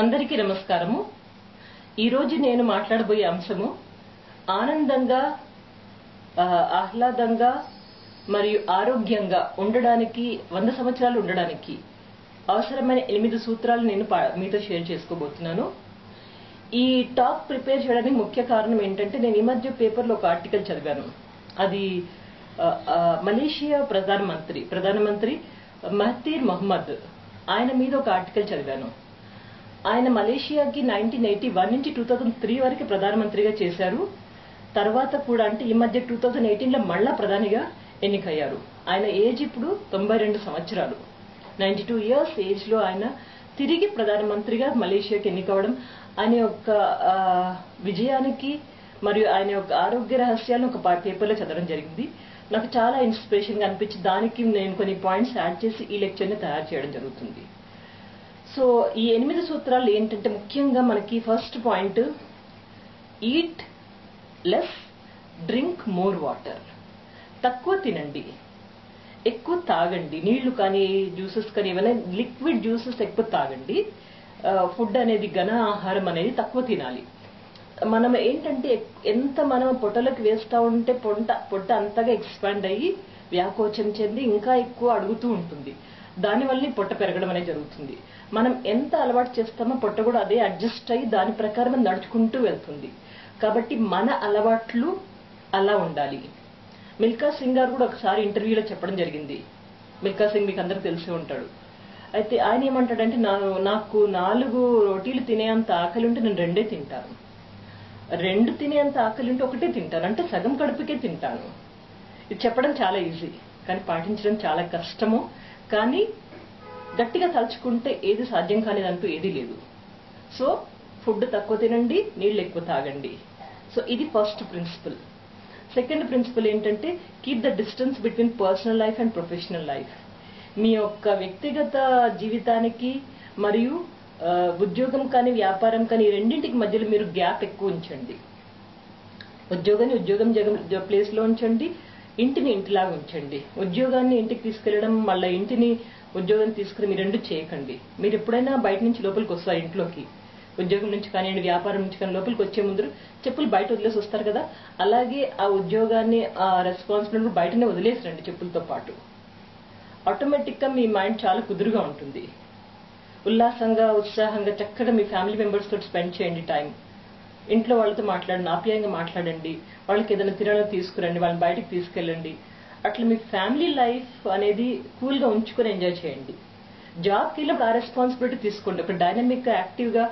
అందరికీ నమస్కారము. ఈ రోజు నేను మాట్లాడబోయే అంశము ఆనందంగా ఆహ్లాదంగా మరియు ఆరోగ్యంగా ఉండడానికి 100 సంవత్సరాలు ఉండడానికి అవసరమైన 8 సూత్రాలు నేను మీతో షేర్ చేసుకోబోతున్నాను. ఈ టాక్ ప్రిపేర్ చేయడానికి ముఖ్య కారణం ఏంటంటే నేను ఈ మధ్య పేపర్లో ఒక ఆర్టికల్ చదివాను. అది మలేషియా ప్రధానమంత్రి మహతీర్ మొహమ్మద్ ఆయన మీద ఒక ఆర్టికల్ చదివాను. ఆయన మలేషియాకి 1981 నుంచి 2003 వరకు ప్రధానమంత్రిగా చేశారు. తర్వాత కూడా అంటే ఈ మధ్య 2018లో మళ్ళా ప్రధానిగా ఎన్నికయ్యారు. ఆయన ఏజ్ ఇప్పుడు 92 సంవత్సరాలు, 92 ఇయర్స్ ఏజ్ లో ఆయన తిరిగి ప్రధానమంత్రిగా మలేషియాకి ఎన్నికవడం ఆయన యొక్క విజయానికి మరియు ఆయన యొక్క ఆరోగ్య రహస్యాలను ఒక పేపర్లో చదవడం జరిగింది. నాకు చాలా ఇన్స్పిరేషన్ గా అనిపించి దానికి నేను కొన్ని పాయింట్స్ యాడ్ చేసి ఈ లెక్చర్ ని తయారు చేయడం జరుగుతుంది. సో ఈ 8 సూత్రాలు ఏంటంటే ముఖ్యంగా మనకి first point, eat less, drink more water. తక్కువ తినండి, ఎక్కువ తాగండి. నీళ్లు కానీ జ్యూసెస్ కానీ ఏమైనా లిక్విడ్ జ్యూసెస్ ఎక్కువ తాగండి. ఫుడ్ అనేది ఘన ఆహారం అనేది తక్కువ తినాలి. మనం ఏంటంటే ఎంత మనం పొట్టలోకి వేస్తా ఉంటే పొట్ట అంతగా ఎక్స్పాండ్ అయ్యి వ్యాకోచం చెంది ఇంకా ఎక్కువ అడుగుతూ ఉంటుంది. దానివల్ల పొట్ట పెరగడం అనేది జరుగుతుంది. మనం ఎంత అలవాటు చేస్తామో పొట్ట కూడా అదే అడ్జస్ట్ అయ్యి దాని ప్రకారం నడుచుకుంటూ వెళ్తుంది. కాబట్టి మన అలవాట్లు అలా ఉండాలి. మిల్కా సింగ్ గారు కూడా ఒకసారి ఇంటర్వ్యూలో చెప్పడం జరిగింది. మిల్కా సింగ్ మీకు అందరికి తెలిసి ఉంటాడు. అయితే ఆయన ఏమంటాడంటే నాకు 4 రోటీలు తినేంత ఆకలి ఉంటే నేను 2 తింటాను, 2 తినేంత ఆకలి ఉంటే 1 తింటాను, అంటే సగం కడుపుకే తింటాను. ఇది చెప్పడం చాలా ఈజీ కానీ పాటించడం చాలా కష్టము. కానీ గట్టిగా తలుచుకుంటే ఏది సాధ్యం కానిదంటూ ఏదీ లేదు. సో ఫుడ్ తక్కువ తినండి, నీళ్ళు ఎక్కువ తాగండి. సో ఇది ఫస్ట్ ప్రిన్సిపల్. సెకండ్ ప్రిన్సిపల్ ఏంటంటే keep the distance between personal life and professional life. మీ యొక్క వ్యక్తిగత జీవితానికి మరియు ఉద్యోగం కానీ వ్యాపారం కానీ ఈ రెండింటికి మధ్యలో మీరు గ్యాప్ ఎక్కువ ఉంచండి. ఉద్యోగం ప్లేస్ లో ఉంచండి, ఇంటిని ఇంటిలాగా ఉంచండి. ఉద్యోగాన్ని ఇంటికి తీసుకెళ్లడం మళ్ళీ ఇంటిని ఉద్యోగం తీసుకుని మీరు 2 చేయకండి. మీరు ఎప్పుడైనా బయట నుంచి లోపలికి వస్తారు ఇంట్లోకి, ఉద్యోగం నుంచి కానివ్వండి వ్యాపారం నుంచి కానీ లోపలికి వచ్చే ముందు చెప్పులు బయట వదిలేసి వస్తారు కదా, అలాగే ఆ ఉద్యోగాన్ని ఆ రెస్పాన్సిబిలిటీ బయటనే వదిలేసిరండి చెప్పులతో పాటు. ఆటోమేటిక్ గా మీ మైండ్ చాలా కుదురుగా ఉంటుంది. ఉల్లాసంగా ఉత్సాహంగా చక్కగా మీ ఫ్యామిలీ మెంబర్స్ తోటి స్పెండ్ చేయండి టైం. ఇంట్లో వాళ్ళతో మాట్లాడండి, ఆప్యాయంగా మాట్లాడండి, వాళ్ళకి ఏదైనా తినడం తీసుకురండి, వాళ్ళని బయటకు తీసుకెళ్ళండి. అట్లా మీ ఫ్యామిలీ లైఫ్ అనేది కూల్ గా ఉంచుకొని ఎంజాయ్ చేయండి. జాబ్కి వెళ్ళినప్పుడు ఆ రెస్పాన్సిబిలిటీ తీసుకోండి. ఒక డైనమిక్ గా యాక్టివ్ గా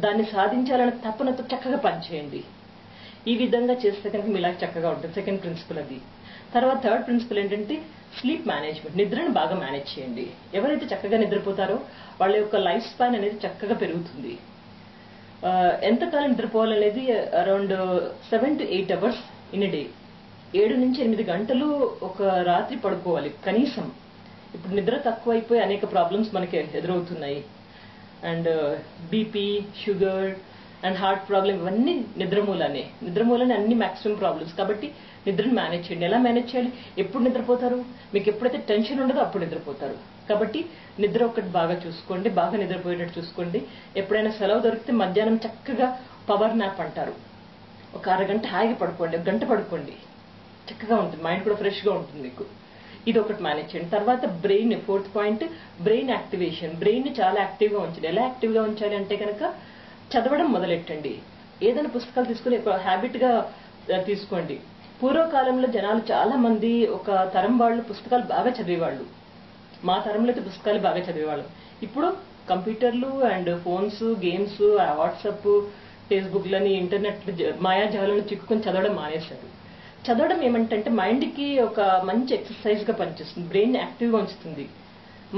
దాన్ని సాధించాలనే తపనతో చక్కగా పనిచేయండి. ఈ విధంగా చేస్తే కనుక మీ లైఫ్ చక్కగా ఉంటుంది. సెకండ్ ప్రిన్సిపల్ అది. తర్వాత థర్డ్ ప్రిన్సిపల్ ఏంటంటే స్లీప్ మేనేజ్మెంట్. నిద్రను బాగా మేనేజ్ చేయండి. ఎవరైతే చక్కగా నిద్రపోతారో వాళ్ళ యొక్క లైఫ్ స్పాన్ అనేది చక్కగా పెరుగుతుంది. ఎంతకాలం నిద్రపోవాలనేది around 7 to 8 hours in day. 7 నుంచి 8 గంటలు ఒక రాత్రి పడుకోవాలి కనీసం. ఇప్పుడు నిద్ర తక్కువ అయిపోయి అనేక ప్రాబ్లమ్స్ మనకి ఎదురవుతున్నాయి. And BP, sugar and heart problem ఇవన్నీ నిద్ర మూలనే అన్ని మాక్సిమం ప్రాబ్లమ్స్. కాబట్టి నిద్రను మేనేజ్ చేయండి. ఎలా మేనేజ్ చేయాలి? ఎప్పుడు నిద్రపోతారు? మీకు ఎప్పుడైతే టెన్షన్ ఉండదో అప్పుడు నిద్రపోతారు. కాబట్టి నిద్ర ఒకటి బాగా చూసుకోండి, బాగా నిద్రపోయేటట్టు చూసుకోండి. ఎప్పుడైనా సెలవు దొరికితే మధ్యాహ్నం చక్కగా పవర్ నాప్ అంటారు, ఒక అరగంట హాయిగా పడుకోండి, 1 గంట పడుకోండి. చక్కగా ఉంటుంది, మైండ్ కూడా ఫ్రెష్ గా ఉంటుంది మీకు. ఇది ఒకటి మేనేజ్ చేయండి. తర్వాత brain, fourth point brain activation. Brain ని చాలా యాక్టివ్ గా ఉంచండి. ఎలా యాక్టివ్ గా ఉంచాలి అంటే కనుక చదవడం మొదలెట్టండి. ఏదైనా పుస్తకాలు తీసుకుని హ్యాబిట్ గా తీసుకోండి. పూర్వకాలంలో జనాలు చాలా మంది ఒక తరం వాళ్ళు పుస్తకాలు బాగా చదివేవాళ్ళు. మా తరంలో అయితే పుస్తకాలు బాగా చదివేవాళ్ళం. ఇప్పుడు కంప్యూటర్లు and phones, games, WhatsApp, Facebook లని ఇంటర్నెట్ మాయాజాలను చిక్కుకొని చదవడం మానేశారు. చదవడం ఏమంటే మైండ్ కి ఒక మంచి ఎక్సర్సైజ్ గా పనిచేస్తుంది, బ్రెయిన్ యాక్టివ్ గా ఉంచుతుంది.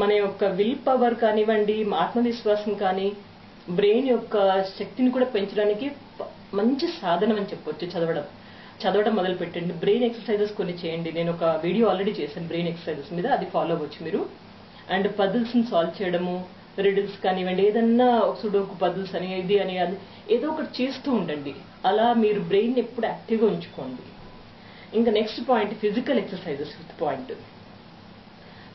మన యొక్క విల్ పవర్ కానివ్వండి, ఆత్మవిశ్వాసం కానీ, బ్రెయిన్ యొక్క శక్తిని కూడా పెంచడానికి మంచి సాధనం అని చెప్పొచ్చు చదవడం మొదలు పెట్టండి. బ్రెయిన్ ఎక్సర్సైజెస్ కొన్ని చేయండి. నేను ఒక వీడియో ఆల్రెడీ చేశాను బ్రెయిన్ ఎక్సర్సైజెస్ మీద, అది ఫాలో అవ్వచ్చు మీరు. అండ్ పజిల్స్ ని సాల్వ్ చేయడము, రిడిల్స్ కానివ్వండి, ఏదన్నా సుడోకు పజిల్స్ అని ఇది అని అది ఏదో ఒకటి చేస్తూ ఉండండి. అలా మీరు బ్రెయిన్ ఎప్పుడు యాక్టివ్ గా ఉంచుకోండి. ఇంకా next point physical exercises. Fifth point,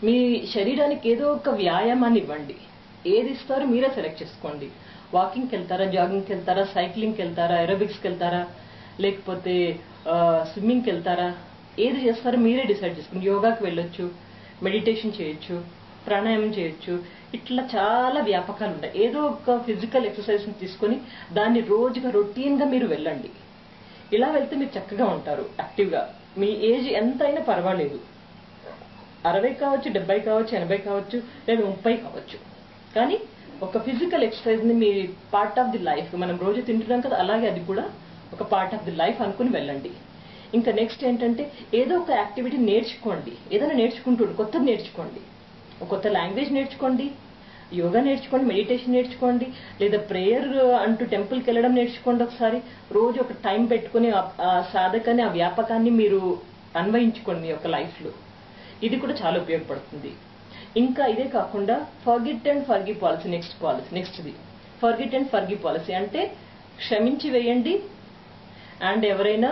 మీ శరీరానికి ఏదో ఒక వ్యాయామాన్ని ఇవ్వండి. ఏది ఇస్తారో మీరే సెలెక్ట్ చేసుకోండి. వాకింగ్కి వెళ్తారా, జాగింగ్కి వెళ్తారా, సైక్లింగ్కి వెళ్తారా, ఏరోబిక్స్కి వెళ్తారా, లేకపోతే స్విమ్మింగ్కి వెళ్తారా, ఏది చేస్తారో మీరే డిసైడ్ చేసుకోండి. యోగాకి వెళ్ళొచ్చు, మెడిటేషన్ చేయొచ్చు, ప్రాణాయామం చేయొచ్చు. ఇట్లా చాలా వ్యాపకాలు ఉంటాయి. ఏదో ఒక ఫిజికల్ ఎక్సర్సైజ్ తీసుకొని దాన్ని రోజుగా రొటీన్గా మీరు వెళ్ళండి. ఇలా వెళ్తే మీరు చక్కగా ఉంటారు యాక్టివ్గా. మీ ఏజ్ ఎంతైనా పర్వాలేదు, 60 కావచ్చు, 70 కావచ్చు, 80 కావచ్చు, లేదా 30 కావచ్చు. కానీ ఒక ఫిజికల్ ఎక్సర్సైజ్ ని మీ పార్ట్ ఆఫ్ ది లైఫ్, మనం రోజు తింటున్నాం కదా, అలాగే అది కూడా ఒక పార్ట్ ఆఫ్ ది లైఫ్ అనుకుని వెళ్ళండి. ఇంకా నెక్స్ట్ ఏంటంటే ఏదో ఒక యాక్టివిటీ నేర్చుకోండి. ఏదైనా నేర్చుకుంటూ కొత్తది నేర్చుకోండి. ఒక కొత్త లాంగ్వేజ్ నేర్చుకోండి, యోగా నేర్చుకోండి, మెడిటేషన్ నేర్చుకోండి, లేదా ప్రేయర్ అంటూ టెంపుల్కి వెళ్ళడం నేర్చుకోండి. ఒకసారి రోజు ఒక టైం పెట్టుకుని ఆ సాధకాన్ని, ఆ వ్యాపకాన్ని మీరు అన్వయించుకోండి మీ యొక్క లైఫ్లో. ఇది కూడా చాలా ఉపయోగపడుతుంది. ఇంకా ఇదే కాకుండా ఫర్గిట్ అండ్ ఫర్గివ్ పాలసీ నెక్స్ట్ది ఫర్గిట్ అండ్ ఫర్గివ్ పాలసీ అంటే క్షమించి వేయండి అండ్ ఎవరైనా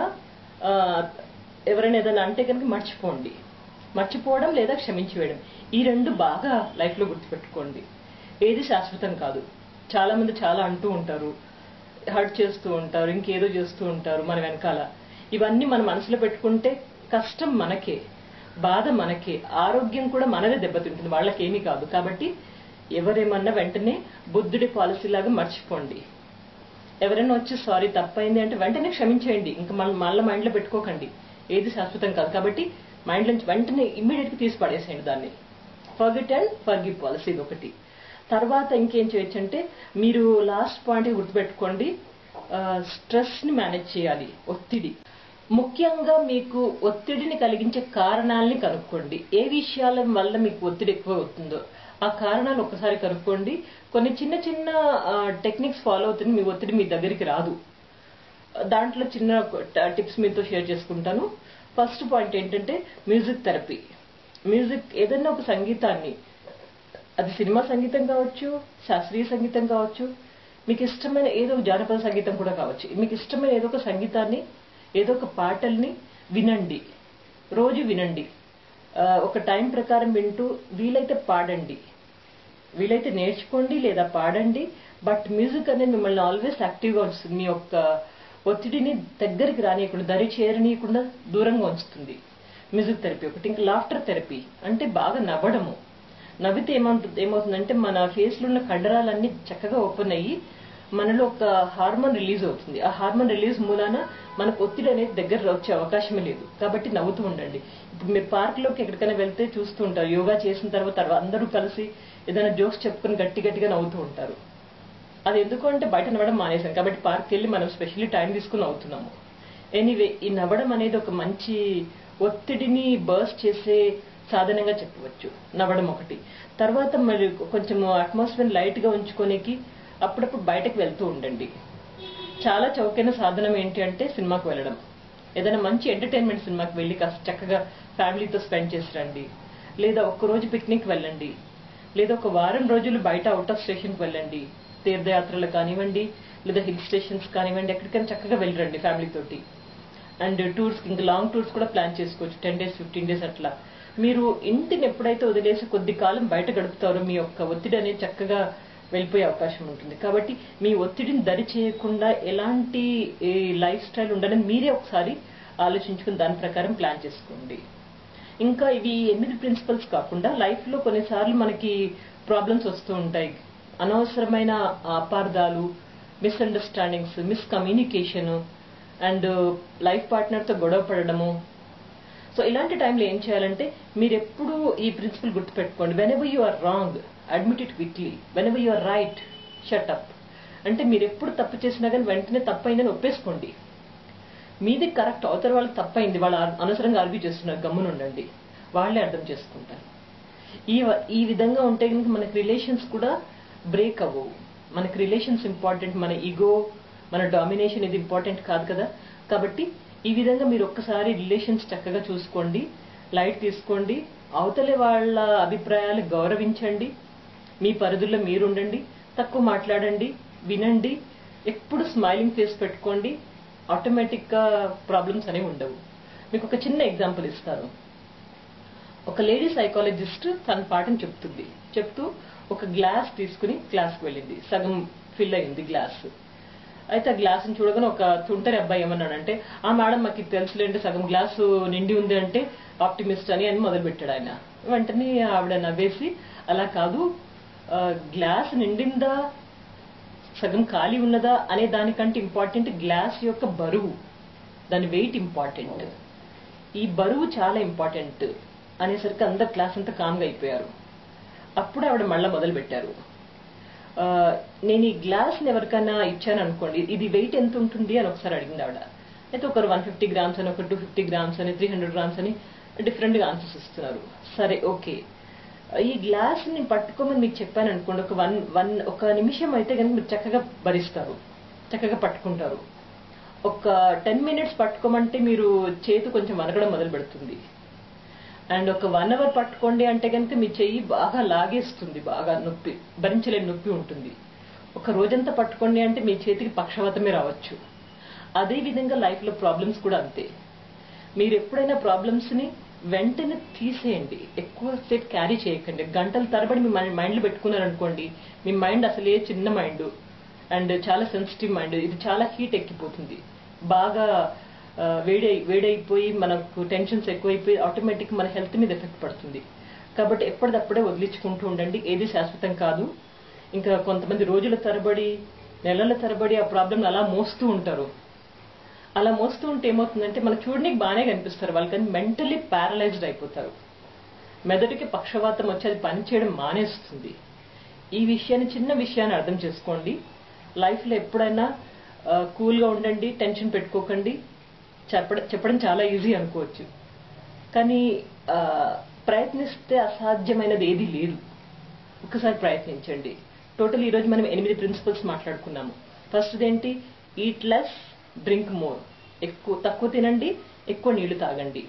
ఏదైనా అంటే కనుక మర్చిపోవడం లేదా క్షమించి వేయడం. ఈ రెండు బాగా లైఫ్లో గుర్తుపెట్టుకోండి. ఏది శాశ్వతం కాదు. చాలా మంది చాలా అంటూ ఉంటారు, హర్ట్ చేస్తూ ఉంటారు, ఇంకేదో చేస్తూ ఉంటారు మన వెనకాల. ఇవన్నీ మన మనసులో పెట్టుకుంటే కష్టం మనకే, బాధ మనకే, ఆరోగ్యం కూడా మనదే దెబ్బతింటుంది, వాళ్ళకేమీ కాదు. కాబట్టి ఎవరేమన్నా వెంటనే బుద్ధుడి పాలసీ లాగా మర్చిపోండి. ఎవరైనా వచ్చి సారీ తప్పైంది అంటే వెంటనే క్షమించేయండి. ఇంకా మళ్ళీ మైండ్లో పెట్టుకోకండి. ఏది శాశ్వతం కాదు. కాబట్టి మైండ్ నుంచి వెంటనే ఇమ్మీడియట్ గా తీసి పడేసేయండి దాన్ని. ఫర్గెట్ అండ్ ఫర్గివ్ పాలసీ ఇది ఒకటి. తర్వాత ఇంకేం చేయొచ్చు అంటే మీరు లాస్ట్ పాయింట్ గుర్తుపెట్టుకోండి, స్ట్రెస్ ని మేనేజ్ చేయాలి. ఒత్తిడి ముఖ్యంగా మీకు ఒత్తిడిని కలిగించే కారణాలని కనుక్కోండి. ఏ విషయాల వల్ల మీకు ఒత్తిడి ఎక్కువ అవుతుందో ఆ కారణాలు ఒక్కసారి కనుక్కోండి. కొన్ని చిన్న చిన్న టెక్నిక్స్ ఫాలో అవుతుంది, మీ ఒత్తిడి మీ దగ్గరికి రాదు. దాంట్లో చిన్న టిప్స్ మీతో షేర్ చేసుకుంటాను. ఫస్ట్ పాయింట్ ఏంటంటే మ్యూజిక్ థెరపీ. మ్యూజిక్ ఏదైనా ఒక సంగీతాన్ని, అది సినిమా సంగీతం కావచ్చు, శాస్త్రీయ సంగీతం కావచ్చు, మీకు ఇష్టమైన ఏదో జానపద సంగీతం కూడా కావచ్చు. మీకు ఇష్టమైన ఏదో ఒక సంగీతాన్ని, ఏదో ఒక పాటల్ని వినండి, రోజు వినండి. ఒక టైం ప్రకారం వింటూ వీలైతే పాడండి, వీలైతే నేర్చుకోండి లేదా పాడండి. బట్ మ్యూజిక్ అనేది మిమ్మల్ని ఆల్వేస్ యాక్టివ్గా ఉంచుతుంది. మీ యొక్క ఒత్తిడిని దగ్గరికి రానియకుండా, దరి చేరనీయకుండా దూరంగా ఉంచుతుంది మ్యూజిక్ థెరపీ ఒకటి. ఇంకా లాఫ్టర్ థెరపీ అంటే బాగా నవ్వడము. నవ్వితే ఏమవుతుందంటే మన ఫేస్ లో ఉన్న కండరాలన్నీ చక్కగా ఓపెన్ అయ్యి మనలో ఒక హార్మోన్ రిలీజ్ అవుతుంది. ఆ హార్మోన్ రిలీజ్ మూలాన మనకు ఒత్తిడి అనేది దగ్గర వచ్చే అవకాశమే లేదు. కాబట్టి నవ్వుతూ ఉండండి. ఇప్పుడు మీరు పార్క్ లోకి ఎక్కడికైనా వెళ్తే చూస్తూ ఉంటారు, యోగా చేసిన తర్వాత అందరూ కలిసి ఏదైనా జోక్స్ చెప్పుకుని గట్టిగా నవ్వుతూ ఉంటారు. అది ఎందుకు అంటే బయట నవ్వడం మానేసాం కాబట్టి పార్క్కి వెళ్ళి మనం స్పెషల్లీ టైం తీసుకుని నవ్వుతున్నాము. ఎనీవే, ఈ నవ్వడం అనేది ఒక మంచి ఒత్తిడిని బర్స్ట్ చేసే సాధనంగా చెప్పవచ్చు, నవ్వడం ఒకటి. తర్వాత మరి కొంచెం అట్మాస్ఫియర్ లైట్ గా ఉంచుకోనికి అప్పుడప్పుడు బయటకు వెళ్తూ ఉండండి. చాలా చౌకైన సాధనం ఏంటి అంటే సినిమాకి వెళ్ళడం. ఏదైనా మంచి ఎంటర్టైన్మెంట్ సినిమాకి వెళ్ళి కాస్త చక్కగా ఫ్యామిలీతో స్పెండ్ చేసి రండి. లేదా ఒక్కరోజు పిక్నిక్ వెళ్ళండి, లేదా ఒక వారం రోజులు బయట అవుట్ ఆఫ్ స్టేషన్కి వెళ్ళండి. తీర్థయాత్రలు కానివ్వండి, లేదా హిల్ స్టేషన్స్ కానివ్వండి, ఎక్కడికైనా చక్కగా వెళ్ళరండి ఫ్యామిలీ తోటి. అండ్ టూర్స్, ఇంకా లాంగ్ టూర్స్ కూడా ప్లాన్ చేసుకోవచ్చు, 10 days 15 days అట్లా. మీరు ఇంటిని ఎప్పుడైతే వదిలేసి కొద్ది కాలం బయట గడుపుతారో మీ యొక్క ఒత్తిడి అనేది చక్కగా వెళ్ళిపోయే అవకాశం ఉంటుంది. కాబట్టి మీ ఒత్తిడిని దరి చేయకుండా ఎలాంటి లైఫ్ స్టైల్ ఉండాలని మీరే ఒకసారి ఆలోచించుకుని దాని ప్రకారం ప్లాన్ చేసుకోండి. ఇంకా ఇవి 8 ప్రిన్సిపల్స్ కాకుండా లైఫ్ లో కొన్నిసార్లు మనకి ప్రాబ్లమ్స్ వస్తూ ఉంటాయి. అనవసరమైన అపార్థాలు, misunderstandings, miscommunication and life partner తో గొడవ పడడము. సో ఇలాంటి టైంలో ఏం చేయాలంటే మీరు ఎప్పుడు ఈ ప్రిన్సిపల్ గుర్తుపెట్టుకోండి. Whenever you are wrong, admit it quickly. Whenever you are right, shut up. అంటే మీరు ఎప్పుడు తప్పు చేసినా కానీ వెంటనే తప్పైందని ఒప్పేసుకోండి. మీది కరెక్ట్, అవతల వాళ్ళకి తప్పైంది, వాళ్ళు అనవసరంగా ఆర్గ్యూ చేస్తున్నారు, గమ్మునుండండి, వాళ్లే అర్థం చేసుకుంటారు. ఈ విధంగా ఉంటే కనుక మనకి రిలేషన్స్ కూడా బ్రేక్ అవ్వవు. మనకి రిలేషన్స్ ఇంపార్టెంట్, మన ఈగో, మన డామినేషన్ ఇది ఇంపార్టెంట్ కాదు కదా. కాబట్టి ఈ విధంగా మీరు ఒక్కసారి రిలేషన్స్ చక్కగా చూసుకోండి, లైట్ తీసుకోండి, అవతలి వాళ్ళ అభిప్రాయాలు గౌరవించండి, మీ పరిధుల్లో మీరు ఉండండి, తక్కువ మాట్లాడండి, వినండి, ఎప్పుడు స్మైలింగ్ ఫేస్ పెట్టుకోండి. ఆటోమేటిక్ గా ప్రాబ్లమ్స్ అనేవి ఉండవు. మీకు ఒక చిన్న ఎగ్జాంపుల్ ఇస్తాను. ఒక లేడీ సైకాలజిస్ట్ తన పాఠం చెప్తూ ఒక గ్లాస్ తీసుకుని క్లాస్కి వెళ్ళింది. సగం ఫిల్ అయింది గ్లాస్. అయితే ఆ గ్లాస్ని చూడగానే ఒక తుంటరి అబ్బాయి ఏమన్నాడంటే, ఆ మేడం మాకు ఇది తెలుసులేండి, సగం గ్లాసు నిండి ఉంది అంటే ఆప్టిమిస్ట్ అని మొదలు పెట్టాడు ఆయన. వెంటనే ఆవిడ నవ్వేసి, అలా కాదు, గ్లాస్ నిండిందా సగం ఖాళీ ఉన్నదా అనే దానికంటే ఇంపార్టెంట్ గ్లాస్ యొక్క బరువు, దాని వెయిట్ ఇంపార్టెంట్, ఈ బరువు చాలా ఇంపార్టెంట్ అనేసరికి అందరు క్లాస్ అంతా కామ్గా అయిపోయారు. అప్పుడు ఆవిడ మళ్ళా మొదలు పెట్టారు, నేను ఈ గ్లాస్ని ఎవరికైనా ఇచ్చాను అనుకోండి, ఇది వెయిట్ ఎంత ఉంటుంది అని ఒకసారి అడిగింది ఆవిడ. అయితే ఒకరు 150 గ్రామ్స్ అని, ఒకరు 250 గ్రామ్స్ అని, 300 గ్రామ్స్ అని డిఫరెంట్గా ఆన్సర్స్ ఇస్తున్నారు. సరే ఓకే, ఈ గ్లాస్ని పట్టుకోమని మీకు చెప్పాను అనుకోండి, ఒక నిమిషం అయితే కనుక మీరు చక్కగా భరిస్తారు, చక్కగా పట్టుకుంటారు. ఒక 10 మినిట్స్ పట్టుకోమంటే మీరు చేతి కొంచెం వనకడం మొదలు పెడుతుంది. అండ్ ఒక 1 అవర్ పట్టుకోండి అంటే కనుక మీ చెయ్యి బాగా లాగేస్తుంది, బాగా నొప్పి, భరించలేని నొప్పి ఉంటుంది. ఒక రోజంతా పట్టుకోండి అంటే మీ చేతికి పక్షవాతమే రావచ్చు. అదే విధంగా లైఫ్లో ప్రాబ్లమ్స్ కూడా అంతే. మీరు ఎప్పుడైనా ప్రాబ్లమ్స్ని వెంటనే తీసేయండి, ఎక్కువసేపు క్యారీ చేయకండి. గంటల తరబడి మీ మైండ్లో పెట్టుకున్నారనుకోండి, మీ మైండ్ అసలే చిన్న మైండ్ అండ్ చాలా సెన్సిటివ్ మైండ్, ఇది చాలా హీట్ ఎక్కిపోతుంది, బాగా వేడైపోయి మనకు టెన్షన్స్ ఎక్కువైపోయి ఆటోమేటిక్ మన హెల్త్ మీద ఎఫెక్ట్ పడుతుంది. కాబట్టి ఎప్పటిదప్పుడే వదిలించుకుంటూ ఉండండి, ఏది శాశ్వతం కాదు. ఇంకా కొంతమంది రోజుల తరబడి, నెలల తరబడి ఆ ప్రాబ్లమ్ అలా మోస్తూ ఉంటారు. అలా మోస్తూ ఉంటే ఏమవుతుందంటే మనకు చూడడానికి బాగానే కనిపిస్తారు వాళ్ళు, కానీ మెంటలీ ప్యారలైజ్డ్ అయిపోతారు. మెదడుకి పక్షవాతం వచ్చి అది పనిచేయడం మానేస్తుంది. ఈ విషయాన్ని, చిన్న విషయాన్ని అర్థం చేసుకోండి. లైఫ్లో ఎప్పుడైనా కూల్గా ఉండండి, టెన్షన్ పెట్టుకోకండి. చెప్పడం చాలా ఈజీ అనుకోవచ్చు, కానీ ప్రయత్నిస్తే అసాధ్యమైనది ఏదీ లేదు. ఒక్కసారి ప్రయత్నించండి. టోటల్ ఈరోజు మనం 8 ప్రిన్సిపల్స్ మాట్లాడుకున్నాము. ఫస్ట్ ఏంటి? Eat less, drink more. తక్కువ తినండి, ఎక్కువ నీళ్లు తాగండి.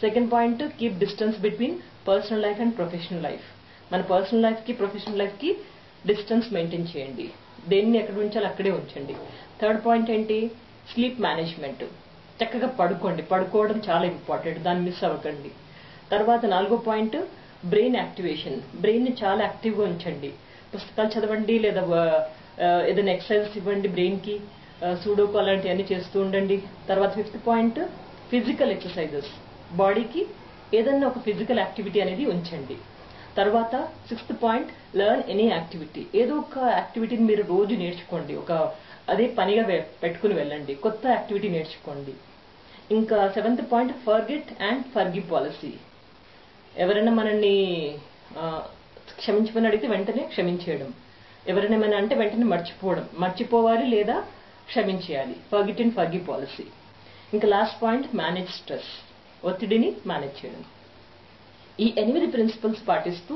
Second point, keep distance between personal life and professional life. మన పర్సనల్ లైఫ్కి ప్రొఫెషనల్ లైఫ్కి డిస్టెన్స్ మెయింటైన్ చేయండి, దేన్ని ఎక్కడ ఉంచాలో అక్కడే ఉంచండి. థర్డ్ పాయింట్ ఏంటి? Sleep management. చక్కగా పడుకోండి, పడుకోవడం చాలా ఇంపార్టెంట్, దాన్ని మిస్ అవ్వకండి. తర్వాత 4వ పాయింట్, బ్రెయిన్ యాక్టివేషన్. బ్రెయిన్ని చాలా యాక్టివ్గా ఉంచండి, పుస్తకాలు చదవండి లేదా ఏదైనా ఎక్సర్సైజెస్ ఇవ్వండి బ్రెయిన్కి, సూడోకు అలాంటివన్నీ చేస్తూ ఉండండి. తర్వాత 5th పాయింట్, ఫిజికల్ ఎక్సర్సైజెస్. బాడీకి ఏదన్నా ఒక ఫిజికల్ యాక్టివిటీ అనేది ఉంచండి. తర్వాత 6th point, learn any activity. ఏదో ఒక యాక్టివిటీని మీరు రోజు నేర్చుకోండి, అదే పనిగా పెట్టుకుని వెళ్ళండి, కొత్త యాక్టివిటీ నేర్చుకోండి. ఇంకా 7th point, forget and forgive policy. ఎవరైనా మనల్ని క్షమించమని అడిగితే వెంటనే క్షమించేయడం, ఎవరైనా ఏమైనా అంటే వెంటనే మర్చిపోవాలి లేదా క్షమించేయాలి. Forget and forgive policy. ఇంకా లాస్ట్ పాయింట్, మేనేజ్ స్ట్రెస్. ఒత్తిడిని మేనేజ్ చేయడం. ఈ 8 ప్రిన్సిపల్స్ పాటిస్తూ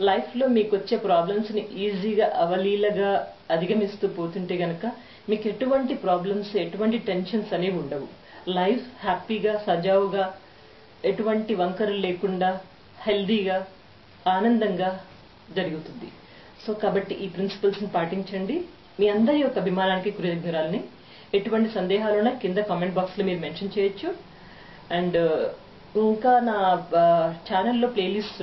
లైఫ్లో మీకు వచ్చే ప్రాబ్లమ్స్ని ఈజీగా, అవలీలగా అధిగమిస్తూ పోతుంటే గనక మీకు ఎటువంటి ప్రాబ్లమ్స్, ఎటువంటి టెన్షన్స్ అనేవి ఉండవు. లైఫ్ హ్యాపీగా, సజావుగా, ఎటువంటి వంకరలు లేకుండా, హెల్దీగా, ఆనందంగా జరుగుతుంది. సో కాబట్టి ఈ ప్రిన్సిపల్స్ని పాటించండి. మీ అందరి యొక్క అభిమానానికి కృతజ్ఞతల్ని. ఎటువంటి సందేహాలున్నా కింద కామెంట్ బాక్స్లో మీరు మెన్షన్ చేయొచ్చు. అండ్ ఇంకా నా ఛానల్లో ప్లేలిస్ట్